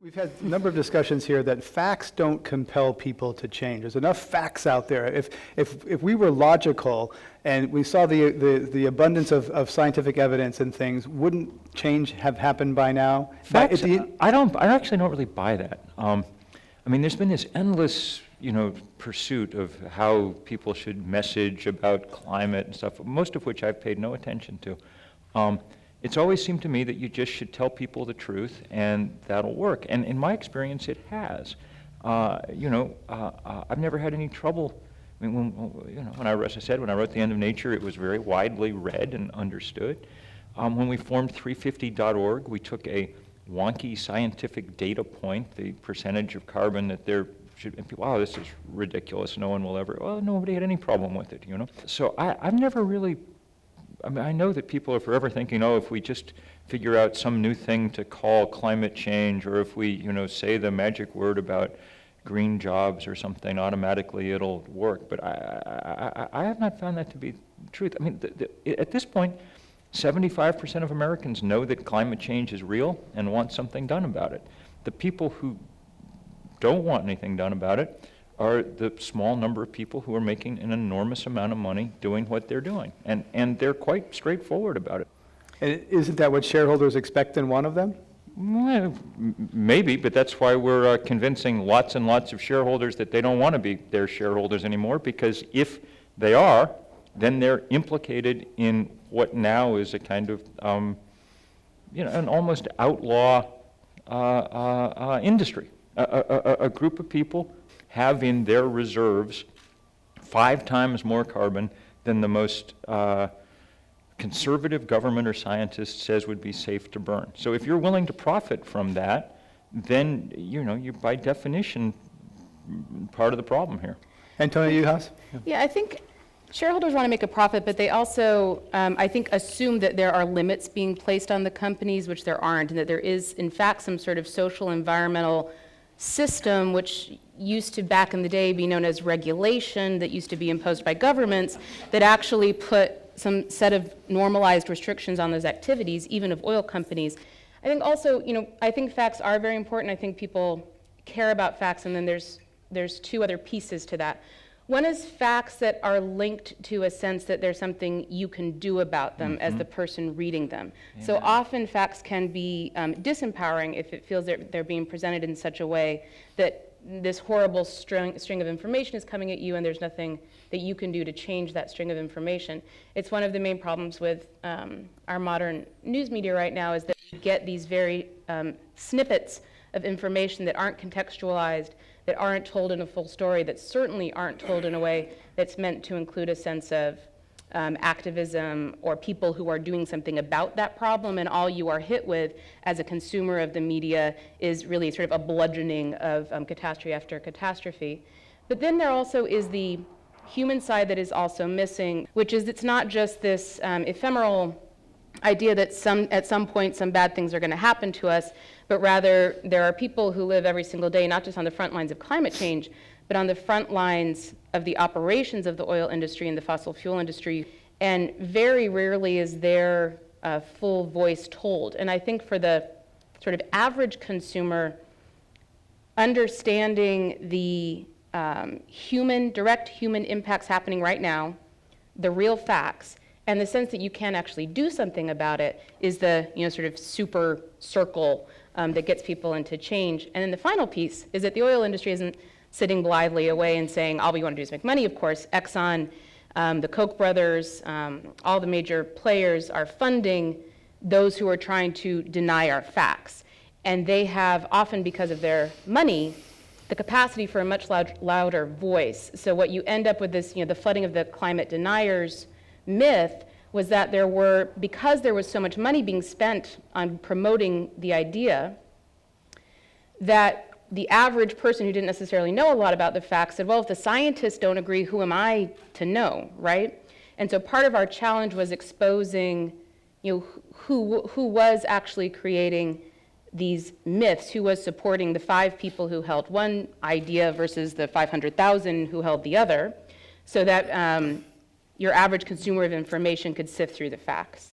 We've had a number of discussions here that facts don't compel people to change. There's enough facts out there. If we were logical and we saw the abundance of scientific evidence and things, wouldn't change have happened by now? Facts, I actually don't really buy that. I mean, there's been this endless, pursuit of how people should message about climate and stuff, most of which I've paid no attention to. It's always seemed to me that you just should tell people the truth and that'll work. And in my experience, it has. I've never had any trouble. I mean, when I wrote The End of Nature, it was very widely read and understood. When we formed 350.org, we took a wonky scientific data point, the percentage of carbon that there should, and people, wow, this is ridiculous, no one will ever, well, nobody had any problem with it, So I've never really, I know that people are forever thinking, if we just figure out some new thing to call climate change, or if we, say the magic word about green jobs or something, automatically it'll work. But I have not found that to be the truth. I mean, at this point, 75% of Americans know that climate change is real and want something done about it. The people who don't want anything done about it are the small number of people who are making an enormous amount of money doing what they're doing. And they're quite straightforward about it. And isn't that what shareholders expect and want of them? Well, maybe, but that's why we're convincing lots and lots of shareholders that they don't want to be their shareholders anymore, because if they are, then they're implicated in what now is a kind of, an almost outlaw industry. A group of people have in their reserves 5 times more carbon than the most conservative government or scientist says would be safe to burn. So if you're willing to profit from that, then you're by definition part of the problem here. Antonia Juhasz? Yeah, I think shareholders want to make a profit, but they also, I think, assume that there are limits being placed on the companies, which there aren't, and that there is, in fact, some sort of social, environmental system, which used to, back in the day, be known as regulation, that used to be imposed by governments, that actually put some set of normalized restrictions on those activities, even of oil companies. I think also, I think facts are very important. I think people care about facts, and then there's 2 other pieces to that. One is facts that are linked to a sense that there's something you can do about them as the person reading them. Yeah. So often facts can be disempowering if it feels that they're being presented in such a way that this horrible string of information is coming at you and there's nothing that you can do to change that string of information. It's one of the main problems with our modern news media right now, is that we get these very snippets of information that aren't contextualized, that aren't told in a full story, that certainly aren't told in a way that's meant to include a sense of activism or people who are doing something about that problem, and all you are hit with as a consumer of the media is really sort of a bludgeoning of catastrophe after catastrophe. But then there also is the human side that is also missing, which is it's not just this ephemeral idea that at some point some bad things are going to happen to us, but rather there are people who live every single day, not just on the front lines of climate change, but on the front lines of the operations of the oil industry and the fossil fuel industry, and very rarely is their full voice told. And I think for the sort of average consumer, understanding the direct human impacts happening right now, the real facts, and the sense that you can actually do something about it is the sort of super circle that gets people into change. And then the final piece is that the oil industry isn't sitting blithely away and saying, all we want to do is make money. Of course, Exxon, the Koch brothers, all the major players are funding those who are trying to deny our facts. And they have, often because of their money, the capacity for a much louder voice. So what you end up with this, the flooding of the climate deniers myth was that because there was so much money being spent on promoting the idea, that the average person who didn't necessarily know a lot about the facts said, well, if the scientists don't agree, who am I to know, right? And so part of our challenge was exposing, who was actually creating these myths, who was supporting the 5 people who held one idea versus the 500,000 who held the other, so that your average consumer of information could sift through the facts.